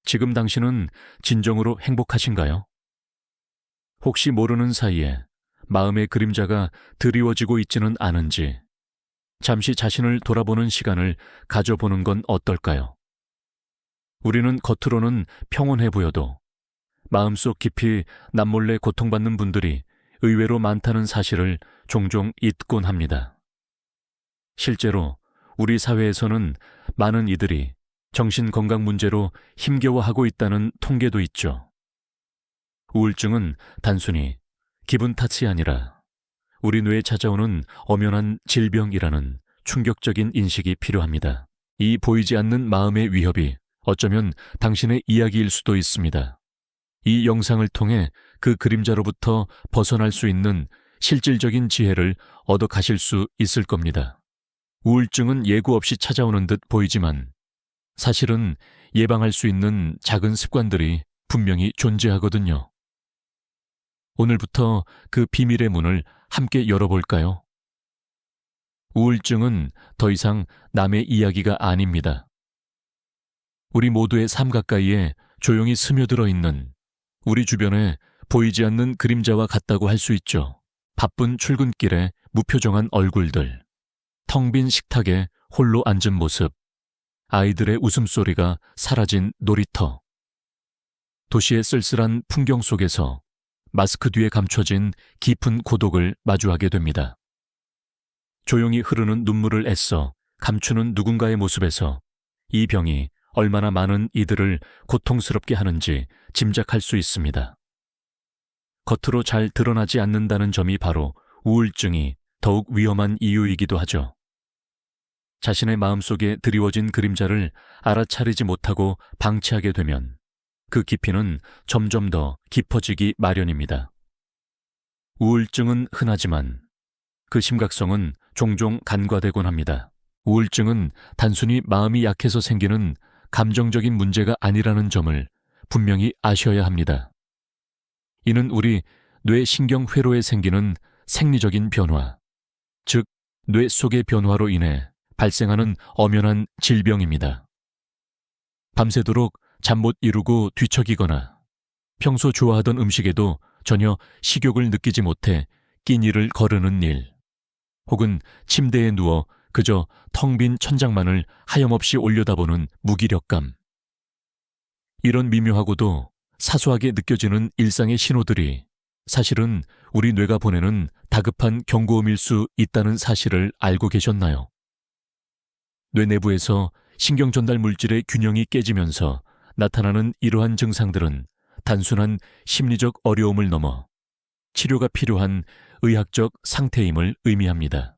지금 당신은 진정으로 행복하신가요? 혹시 모르는 사이에 마음의 그림자가 드리워지고 있지는 않은지 잠시 자신을 돌아보는 시간을 가져보는 건 어떨까요? 우리는 겉으로는 평온해 보여도 마음속 깊이 남몰래 고통받는 분들이 의외로 많다는 사실을 종종 잊곤 합니다. 실제로 우리 사회에서는 많은 이들이 정신건강 문제로 힘겨워하고 있다는 통계도 있죠. 우울증은 단순히 기분 탓이 아니라 우리 뇌에 찾아오는 엄연한 질병이라는 충격적인 인식이 필요합니다. 이 보이지 않는 마음의 위협이 어쩌면 당신의 이야기일 수도 있습니다. 이 영상을 통해 그 그림자로부터 벗어날 수 있는 실질적인 지혜를 얻어 가실 수 있을 겁니다. 우울증은 예고 없이 찾아오는 듯 보이지만 사실은 예방할 수 있는 작은 습관들이 분명히 존재하거든요. 오늘부터 그 비밀의 문을 함께 열어볼까요? 우울증은 더 이상 남의 이야기가 아닙니다. 우리 모두의 삶 가까이에 조용히 스며들어 있는 우리 주변에 보이지 않는 그림자와 같다고 할 수 있죠. 바쁜 출근길에 무표정한 얼굴들, 텅 빈 식탁에 홀로 앉은 모습, 아이들의 웃음소리가 사라진 놀이터, 도시의 쓸쓸한 풍경 속에서 마스크 뒤에 감춰진 깊은 고독을 마주하게 됩니다. 조용히 흐르는 눈물을 애써 감추는 누군가의 모습에서 이 병이 얼마나 많은 이들을 고통스럽게 하는지 짐작할 수 있습니다. 겉으로 잘 드러나지 않는다는 점이 바로 우울증이 더욱 위험한 이유이기도 하죠. 자신의 마음속에 드리워진 그림자를 알아차리지 못하고 방치하게 되면 그 깊이는 점점 더 깊어지기 마련입니다. 우울증은 흔하지만 그 심각성은 종종 간과되곤 합니다. 우울증은 단순히 마음이 약해서 생기는 감정적인 문제가 아니라는 점을 분명히 아셔야 합니다. 이는 우리 뇌 신경회로에 생기는 생리적인 변화, 즉 뇌 속의 변화로 인해 발생하는 엄연한 질병입니다. 밤새도록 잠 못 이루고 뒤척이거나 평소 좋아하던 음식에도 전혀 식욕을 느끼지 못해 끼니를 거르는 일, 혹은 침대에 누워 그저 텅 빈 천장만을 하염없이 올려다보는 무기력감. 이런 미묘하고도 사소하게 느껴지는 일상의 신호들이 사실은 우리 뇌가 보내는 다급한 경고음일 수 있다는 사실을 알고 계셨나요? 뇌 내부에서 신경 전달 물질의 균형이 깨지면서 나타나는 이러한 증상들은 단순한 심리적 어려움을 넘어 치료가 필요한 의학적 상태임을 의미합니다.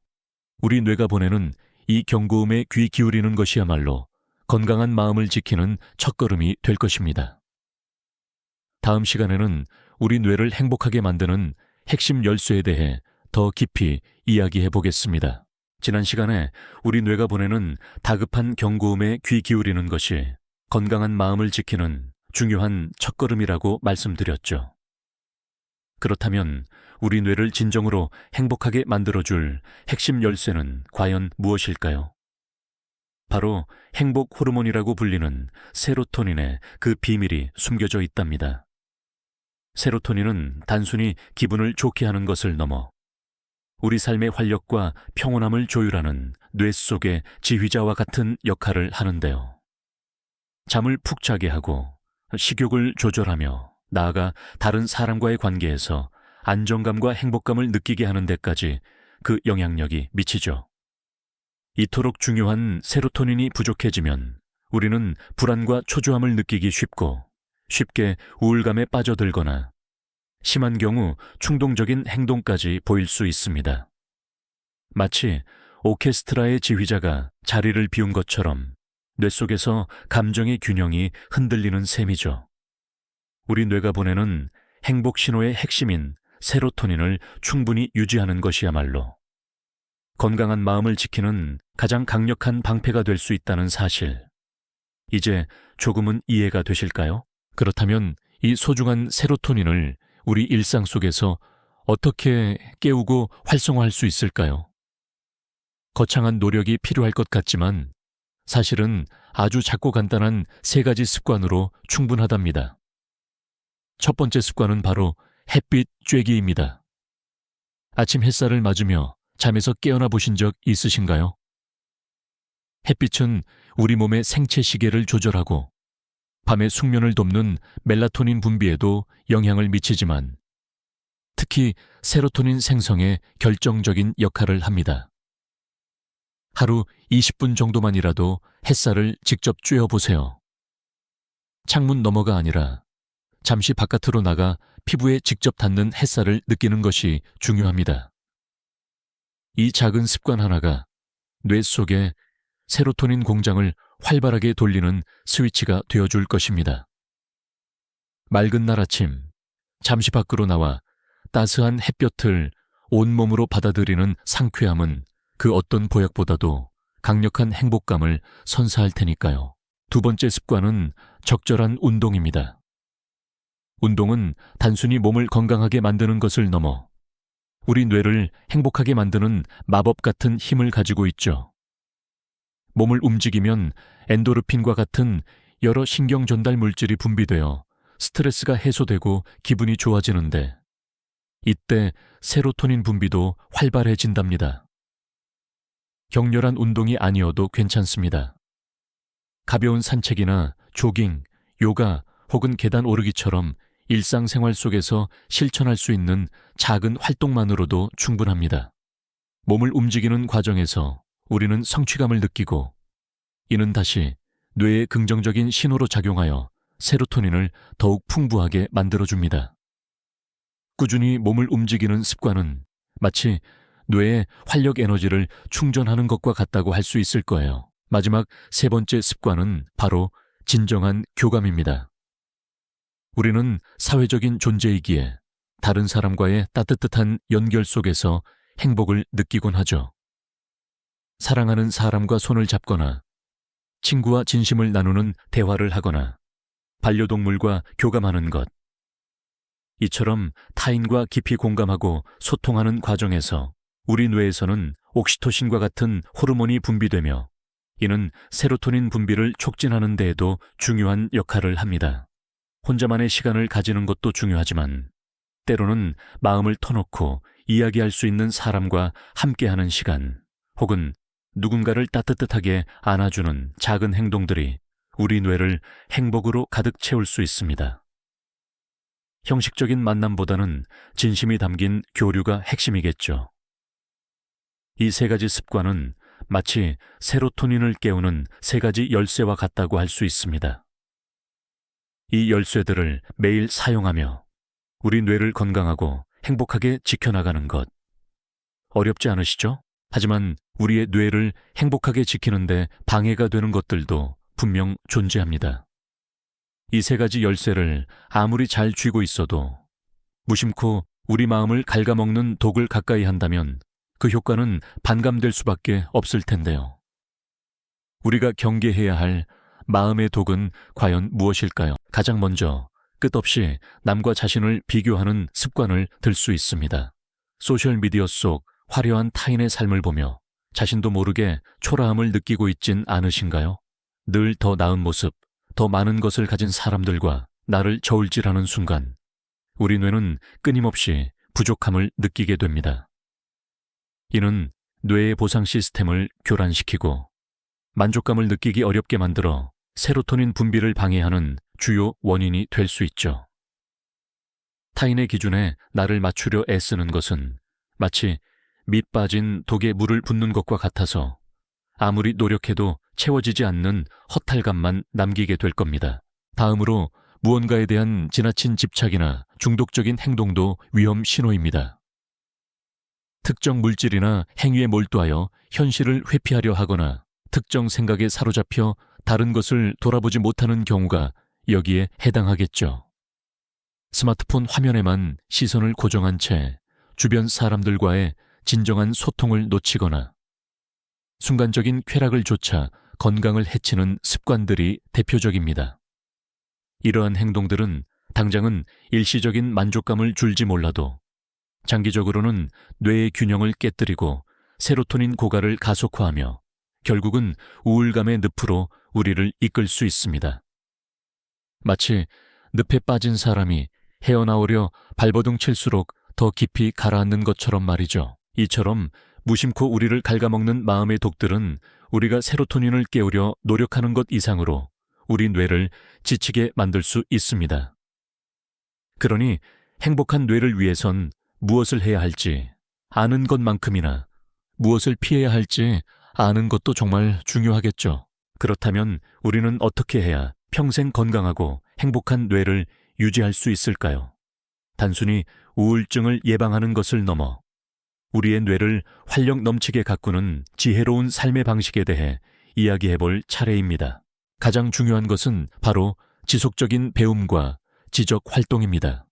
우리 뇌가 보내는 이 경고음에 귀 기울이는 것이야말로 건강한 마음을 지키는 첫걸음이 될 것입니다. 다음 시간에는 우리 뇌를 행복하게 만드는 핵심 열쇠에 대해 더 깊이 이야기해 보겠습니다. 지난 시간에 우리 뇌가 보내는 다급한 경고음에 귀 기울이는 것이 건강한 마음을 지키는 중요한 첫걸음이라고 말씀드렸죠. 그렇다면 우리 뇌를 진정으로 행복하게 만들어줄 핵심 열쇠는 과연 무엇일까요? 바로 행복 호르몬이라고 불리는 세로토닌의 그 비밀이 숨겨져 있답니다. 세로토닌은 단순히 기분을 좋게 하는 것을 넘어 우리 삶의 활력과 평온함을 조율하는 뇌 속의 지휘자와 같은 역할을 하는데요. 잠을 푹 자게 하고 식욕을 조절하며 나아가 다른 사람과의 관계에서 안정감과 행복감을 느끼게 하는 데까지 그 영향력이 미치죠. 이토록 중요한 세로토닌이 부족해지면 우리는 불안과 초조함을 느끼기 쉽고 쉽게 우울감에 빠져들거나 심한 경우 충동적인 행동까지 보일 수 있습니다. 마치 오케스트라의 지휘자가 자리를 비운 것처럼 뇌 속에서 감정의 균형이 흔들리는 셈이죠. 우리 뇌가 보내는 행복 신호의 핵심인 세로토닌을 충분히 유지하는 것이야말로 건강한 마음을 지키는 가장 강력한 방패가 될 수 있다는 사실, 이제 조금은 이해가 되실까요? 그렇다면 이 소중한 세로토닌을 우리 일상 속에서 어떻게 깨우고 활성화할 수 있을까요? 거창한 노력이 필요할 것 같지만 사실은 아주 작고 간단한 3가지 습관으로 충분하답니다. 첫 번째 습관은 바로 햇빛 쬐기입니다. 아침 햇살을 맞으며 잠에서 깨어나 보신 적 있으신가요? 햇빛은 우리 몸의 생체 시계를 조절하고 밤의 숙면을 돕는 멜라토닌 분비에도 영향을 미치지만 특히 세로토닌 생성에 결정적인 역할을 합니다. 하루 20분 정도만이라도 햇살을 직접 쬐어보세요. 창문 너머가 아니라 잠시 바깥으로 나가 피부에 직접 닿는 햇살을 느끼는 것이 중요합니다. 이 작은 습관 하나가 뇌 속에 세로토닌 공장을 활발하게 돌리는 스위치가 되어줄 것입니다. 맑은 날 아침, 잠시 밖으로 나와 따스한 햇볕을 온몸으로 받아들이는 상쾌함은 그 어떤 보약보다도 강력한 행복감을 선사할 테니까요. 두 번째 습관은 적절한 운동입니다. 운동은 단순히 몸을 건강하게 만드는 것을 넘어 우리 뇌를 행복하게 만드는 마법 같은 힘을 가지고 있죠. 몸을 움직이면 엔도르핀과 같은 여러 신경 전달 물질이 분비되어 스트레스가 해소되고 기분이 좋아지는데 이때 세로토닌 분비도 활발해진답니다. 격렬한 운동이 아니어도 괜찮습니다. 가벼운 산책이나 조깅, 요가 혹은 계단 오르기처럼 일상생활 속에서 실천할 수 있는 작은 활동만으로도 충분합니다. 몸을 움직이는 과정에서 우리는 성취감을 느끼고 이는 다시 뇌의 긍정적인 신호로 작용하여 세로토닌을 더욱 풍부하게 만들어줍니다. 꾸준히 몸을 움직이는 습관은 마치 뇌의 활력 에너지를 충전하는 것과 같다고 할 수 있을 거예요. 마지막 3번째 습관은 바로 진정한 교감입니다. 우리는 사회적인 존재이기에 다른 사람과의 따뜻한 연결 속에서 행복을 느끼곤 하죠. 사랑하는 사람과 손을 잡거나 친구와 진심을 나누는 대화를 하거나 반려동물과 교감하는 것. 이처럼 타인과 깊이 공감하고 소통하는 과정에서 우리 뇌에서는 옥시토신과 같은 호르몬이 분비되며 이는 세로토닌 분비를 촉진하는 데에도 중요한 역할을 합니다. 혼자만의 시간을 가지는 것도 중요하지만 때로는 마음을 터놓고 이야기할 수 있는 사람과 함께하는 시간 혹은 누군가를 따뜻하게 안아주는 작은 행동들이 우리 뇌를 행복으로 가득 채울 수 있습니다. 형식적인 만남보다는 진심이 담긴 교류가 핵심이겠죠. 이 3가지 습관은 마치 세로토닌을 깨우는 3가지 열쇠와 같다고 할 수 있습니다. 이 열쇠들을 매일 사용하며 우리 뇌를 건강하고 행복하게 지켜나가는 것. 어렵지 않으시죠? 하지만 우리의 뇌를 행복하게 지키는데 방해가 되는 것들도 분명 존재합니다. 이 3가지 열쇠를 아무리 잘 쥐고 있어도 무심코 우리 마음을 갉아먹는 독을 가까이 한다면 그 효과는 반감될 수밖에 없을 텐데요. 우리가 경계해야 할 마음의 독은 과연 무엇일까요? 가장 먼저 끝없이 남과 자신을 비교하는 습관을 들 수 있습니다. 소셜미디어 속 화려한 타인의 삶을 보며 자신도 모르게 초라함을 느끼고 있진 않으신가요? 늘 더 나은 모습, 더 많은 것을 가진 사람들과 나를 저울질하는 순간 우리 뇌는 끊임없이 부족함을 느끼게 됩니다. 이는 뇌의 보상 시스템을 교란시키고 만족감을 느끼기 어렵게 만들어 세로토닌 분비를 방해하는 주요 원인이 될 수 있죠. 타인의 기준에 나를 맞추려 애쓰는 것은 마치 밑 빠진 독에 물을 붓는 것과 같아서 아무리 노력해도 채워지지 않는 허탈감만 남기게 될 겁니다. 다음으로 무언가에 대한 지나친 집착이나 중독적인 행동도 위험 신호입니다. 특정 물질이나 행위에 몰두하여 현실을 회피하려 하거나 특정 생각에 사로잡혀 다른 것을 돌아보지 못하는 경우가 여기에 해당하겠죠. 스마트폰 화면에만 시선을 고정한 채 주변 사람들과의 진정한 소통을 놓치거나 순간적인 쾌락을 쫓아 건강을 해치는 습관들이 대표적입니다. 이러한 행동들은 당장은 일시적인 만족감을 줄지 몰라도 장기적으로는 뇌의 균형을 깨뜨리고 세로토닌 고갈을 가속화하며 결국은 우울감의 늪으로 우리를 이끌 수 있습니다. 마치 늪에 빠진 사람이 헤어나오려 발버둥 칠수록 더 깊이 가라앉는 것처럼 말이죠. 이처럼 무심코 우리를 갉아먹는 마음의 독들은 우리가 세로토닌을 깨우려 노력하는 것 이상으로 우리 뇌를 지치게 만들 수 있습니다. 그러니 행복한 뇌를 위해선 무엇을 해야 할지 아는 것만큼이나 무엇을 피해야 할지 아는 것도 정말 중요하겠죠. 그렇다면 우리는 어떻게 해야 평생 건강하고 행복한 뇌를 유지할 수 있을까요? 단순히 우울증을 예방하는 것을 넘어 우리의 뇌를 활력 넘치게 가꾸는 지혜로운 삶의 방식에 대해 이야기해 볼 차례입니다. 가장 중요한 것은 바로 지속적인 배움과 지적 활동입니다.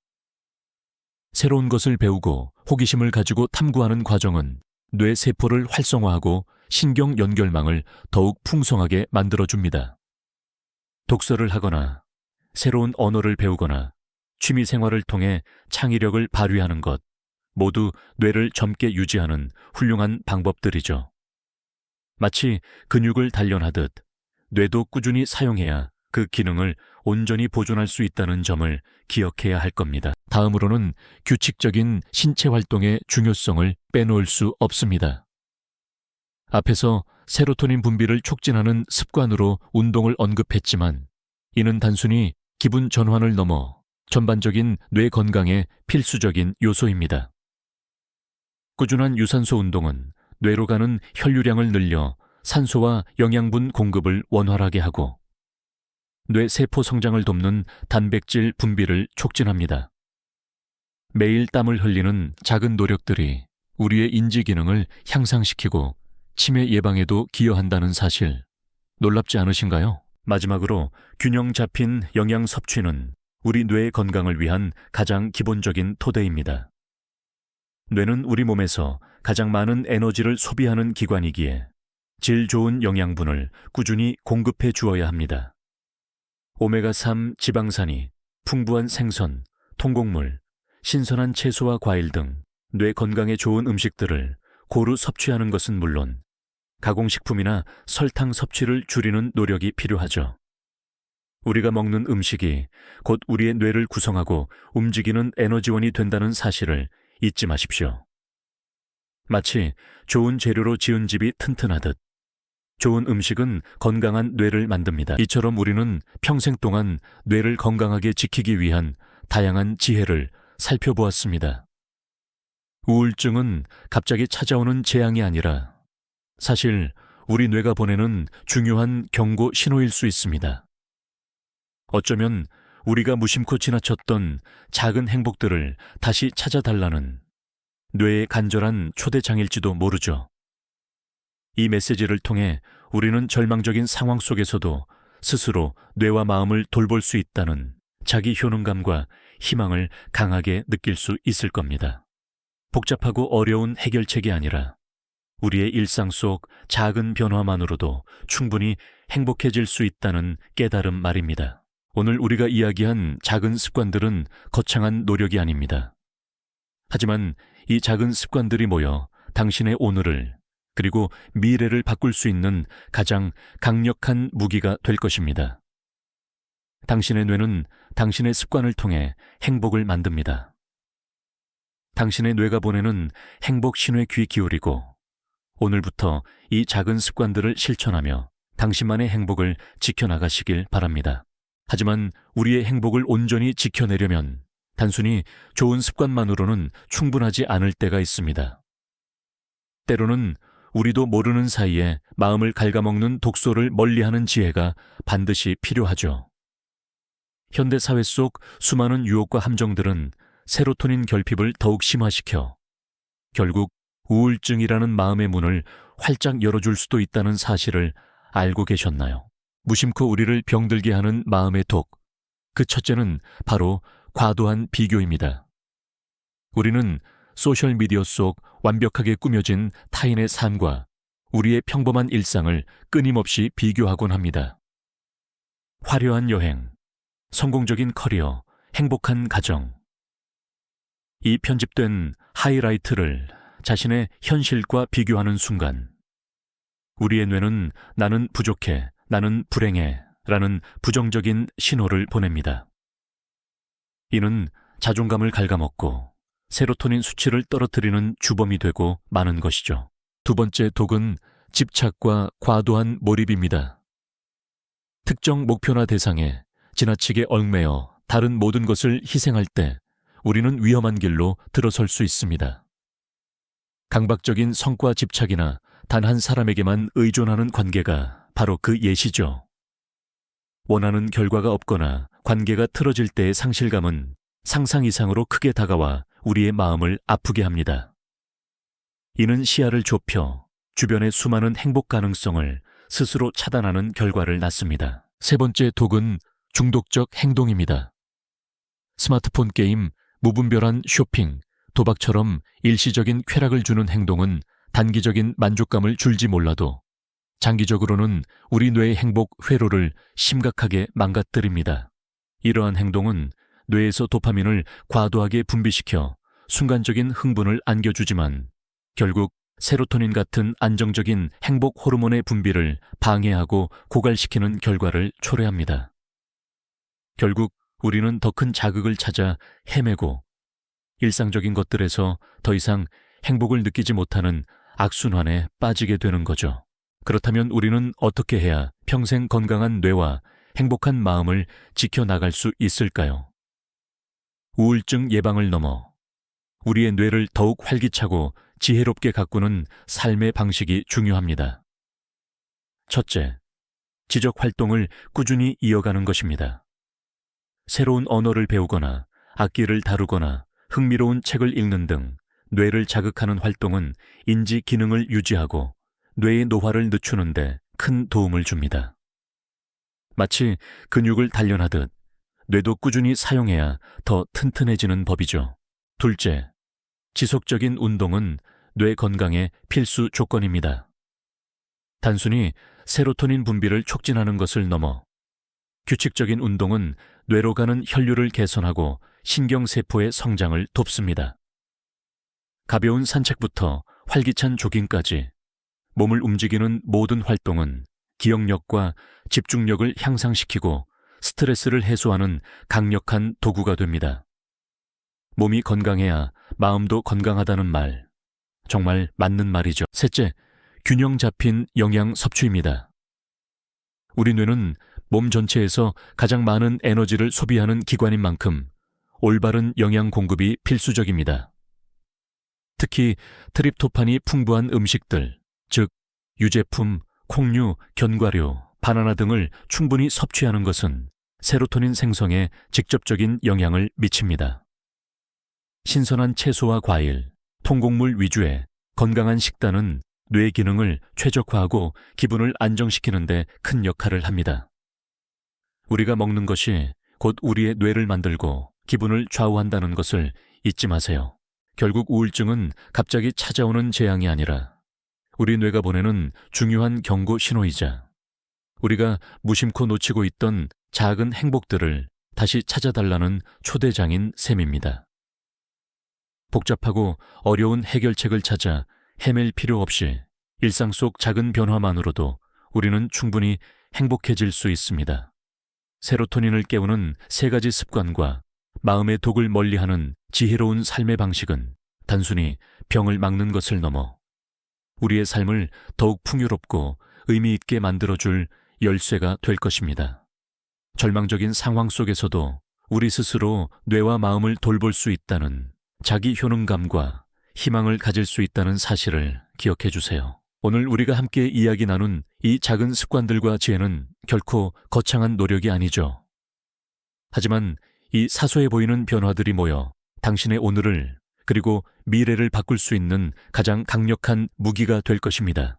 새로운 것을 배우고 호기심을 가지고 탐구하는 과정은 뇌 세포를 활성화하고 신경 연결망을 더욱 풍성하게 만들어줍니다. 독서를 하거나 새로운 언어를 배우거나 취미 생활을 통해 창의력을 발휘하는 것, 모두 뇌를 젊게 유지하는 훌륭한 방법들이죠. 마치 근육을 단련하듯 뇌도 꾸준히 사용해야 그 기능을 온전히 보존할 수 있다는 점을 기억해야 할 겁니다. 다음으로는 규칙적인 신체 활동의 중요성을 빼놓을 수 없습니다. 앞에서 세로토닌 분비를 촉진하는 습관으로 운동을 언급했지만 이는 단순히 기분 전환을 넘어 전반적인 뇌 건강의 필수적인 요소입니다. 꾸준한 유산소 운동은 뇌로 가는 혈류량을 늘려 산소와 영양분 공급을 원활하게 하고 뇌 세포 성장을 돕는 단백질 분비를 촉진합니다. 매일 땀을 흘리는 작은 노력들이 우리의 인지 기능을 향상시키고 치매 예방에도 기여한다는 사실, 놀랍지 않으신가요? 마지막으로 균형 잡힌 영양 섭취는 우리 뇌의 건강을 위한 가장 기본적인 토대입니다. 뇌는 우리 몸에서 가장 많은 에너지를 소비하는 기관이기에 질 좋은 영양분을 꾸준히 공급해 주어야 합니다. 오메가3 지방산이 풍부한 생선, 통곡물, 신선한 채소와 과일 등 뇌 건강에 좋은 음식들을 고루 섭취하는 것은 물론 가공식품이나 설탕 섭취를 줄이는 노력이 필요하죠. 우리가 먹는 음식이 곧 우리의 뇌를 구성하고 움직이는 에너지원이 된다는 사실을 잊지 마십시오. 마치 좋은 재료로 지은 집이 튼튼하듯 좋은 음식은 건강한 뇌를 만듭니다. 이처럼 우리는 평생 동안 뇌를 건강하게 지키기 위한 다양한 지혜를 살펴보았습니다. 우울증은 갑자기 찾아오는 재앙이 아니라 사실 우리 뇌가 보내는 중요한 경고 신호일 수 있습니다. 어쩌면 우리가 무심코 지나쳤던 작은 행복들을 다시 찾아달라는 뇌의 간절한 초대장일지도 모르죠. 이 메시지를 통해 우리는 절망적인 상황 속에서도 스스로 뇌와 마음을 돌볼 수 있다는 자기 효능감과 희망을 강하게 느낄 수 있을 겁니다. 복잡하고 어려운 해결책이 아니라 우리의 일상 속 작은 변화만으로도 충분히 행복해질 수 있다는 깨달음 말입니다. 오늘 우리가 이야기한 작은 습관들은 거창한 노력이 아닙니다. 하지만 이 작은 습관들이 모여 당신의 오늘을 그리고 미래를 바꿀 수 있는 가장 강력한 무기가 될 것입니다. 당신의 뇌는 당신의 습관을 통해 행복을 만듭니다. 당신의 뇌가 보내는 행복 신호에 귀 기울이고 오늘부터 이 작은 습관들을 실천하며 당신만의 행복을 지켜나가시길 바랍니다. 하지만 우리의 행복을 온전히 지켜내려면 단순히 좋은 습관만으로는 충분하지 않을 때가 있습니다. 때로는 우리도 모르는 사이에 마음을 갉아먹는 독소를 멀리하는 지혜가 반드시 필요하죠. 현대 사회 속 수많은 유혹과 함정들은 세로토닌 결핍을 더욱 심화시켜 결국 우울증이라는 마음의 문을 활짝 열어줄 수도 있다는 사실을 알고 계셨나요? 무심코 우리를 병들게 하는 마음의 독, 그 첫째는 바로 과도한 비교입니다. 우리는 소셜미디어 속 완벽하게 꾸며진 타인의 삶과 우리의 평범한 일상을 끊임없이 비교하곤 합니다. 화려한 여행, 성공적인 커리어, 행복한 가정. 이 편집된 하이라이트를 자신의 현실과 비교하는 순간 우리의 뇌는 나는 부족해, 나는 불행해 라는 부정적인 신호를 보냅니다. 이는 자존감을 갉아먹고 세로토닌 수치를 떨어뜨리는 주범이 되고 마는 것이죠. 두 번째 독은 집착과 과도한 몰입입니다. 특정 목표나 대상에 지나치게 얽매여 다른 모든 것을 희생할 때 우리는 위험한 길로 들어설 수 있습니다. 강박적인 성과 집착이나 단 한 사람에게만 의존하는 관계가 바로 그 예시죠. 원하는 결과가 없거나 관계가 틀어질 때의 상실감은 상상 이상으로 크게 다가와 우리의 마음을 아프게 합니다. 이는 시야를 좁혀 주변의 수많은 행복 가능성을 스스로 차단하는 결과를 낳습니다. 세 번째 독은 중독적 행동입니다. 스마트폰 게임, 무분별한 쇼핑, 도박처럼 일시적인 쾌락을 주는 행동은 단기적인 만족감을 줄지 몰라도 장기적으로는 우리 뇌의 행복 회로를 심각하게 망가뜨립니다. 이러한 행동은 뇌에서 도파민을 과도하게 분비시켜 순간적인 흥분을 안겨주지만 결국 세로토닌 같은 안정적인 행복 호르몬의 분비를 방해하고 고갈시키는 결과를 초래합니다. 결국 우리는 더 큰 자극을 찾아 헤매고 일상적인 것들에서 더 이상 행복을 느끼지 못하는 악순환에 빠지게 되는 거죠. 그렇다면 우리는 어떻게 해야 평생 건강한 뇌와 행복한 마음을 지켜나갈 수 있을까요? 우울증 예방을 넘어 우리의 뇌를 더욱 활기차고 지혜롭게 가꾸는 삶의 방식이 중요합니다. 첫째, 지적 활동을 꾸준히 이어가는 것입니다. 새로운 언어를 배우거나 악기를 다루거나 흥미로운 책을 읽는 등 뇌를 자극하는 활동은 인지 기능을 유지하고 뇌의 노화를 늦추는 데 큰 도움을 줍니다. 마치 근육을 단련하듯 뇌도 꾸준히 사용해야 더 튼튼해지는 법이죠. 둘째, 지속적인 운동은 뇌 건강의 필수 조건입니다. 단순히 세로토닌 분비를 촉진하는 것을 넘어 규칙적인 운동은 뇌로 가는 혈류를 개선하고 신경세포의 성장을 돕습니다. 가벼운 산책부터 활기찬 조깅까지 몸을 움직이는 모든 활동은 기억력과 집중력을 향상시키고 스트레스를 해소하는 강력한 도구가 됩니다. 몸이 건강해야 마음도 건강하다는 말, 정말 맞는 말이죠. 셋째, 균형 잡힌 영양 섭취입니다. 우리 뇌는 몸 전체에서 가장 많은 에너지를 소비하는 기관인 만큼 올바른 영양 공급이 필수적입니다. 특히 트립토판이 풍부한 음식들, 즉 유제품, 콩류, 견과류, 바나나 등을 충분히 섭취하는 것은 세로토닌 생성에 직접적인 영향을 미칩니다. 신선한 채소와 과일, 통곡물 위주의 건강한 식단은 뇌 기능을 최적화하고 기분을 안정시키는 데 큰 역할을 합니다. 우리가 먹는 것이 곧 우리의 뇌를 만들고 기분을 좌우한다는 것을 잊지 마세요. 결국 우울증은 갑자기 찾아오는 재앙이 아니라 우리 뇌가 보내는 중요한 경고 신호이자 우리가 무심코 놓치고 있던 작은 행복들을 다시 찾아달라는 초대장인 셈입니다. 복잡하고 어려운 해결책을 찾아 헤맬 필요 없이 일상 속 작은 변화만으로도 우리는 충분히 행복해질 수 있습니다. 세로토닌을 깨우는 세 가지 습관과 마음의 독을 멀리하는 지혜로운 삶의 방식은 단순히 병을 막는 것을 넘어 우리의 삶을 더욱 풍요롭고 의미 있게 만들어줄 열쇠가 될 것입니다. 절망적인 상황 속에서도 우리 스스로 뇌와 마음을 돌볼 수 있다는 자기 효능감과 희망을 가질 수 있다는 사실을 기억해 주세요. 오늘 우리가 함께 이야기 나눈 이 작은 습관들과 지혜는 결코 거창한 노력이 아니죠. 하지만 이 사소해 보이는 변화들이 모여 당신의 오늘을 그리고 미래를 바꿀 수 있는 가장 강력한 무기가 될 것입니다.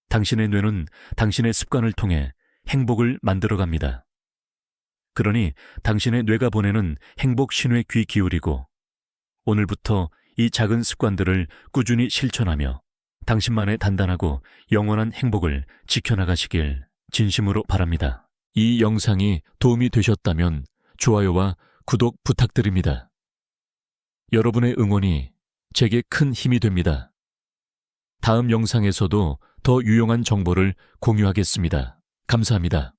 당신의 뇌는 당신의 습관을 통해 행복을 만들어갑니다. 그러니 당신의 뇌가 보내는 행복 신호에 귀 기울이고 오늘부터 이 작은 습관들을 꾸준히 실천하며 당신만의 단단하고 영원한 행복을 지켜나가시길 진심으로 바랍니다. 이 영상이 도움이 되셨다면 좋아요와 구독 부탁드립니다. 여러분의 응원이 제게 큰 힘이 됩니다. 다음 영상에서도 더 유용한 정보를 공유하겠습니다. 감사합니다.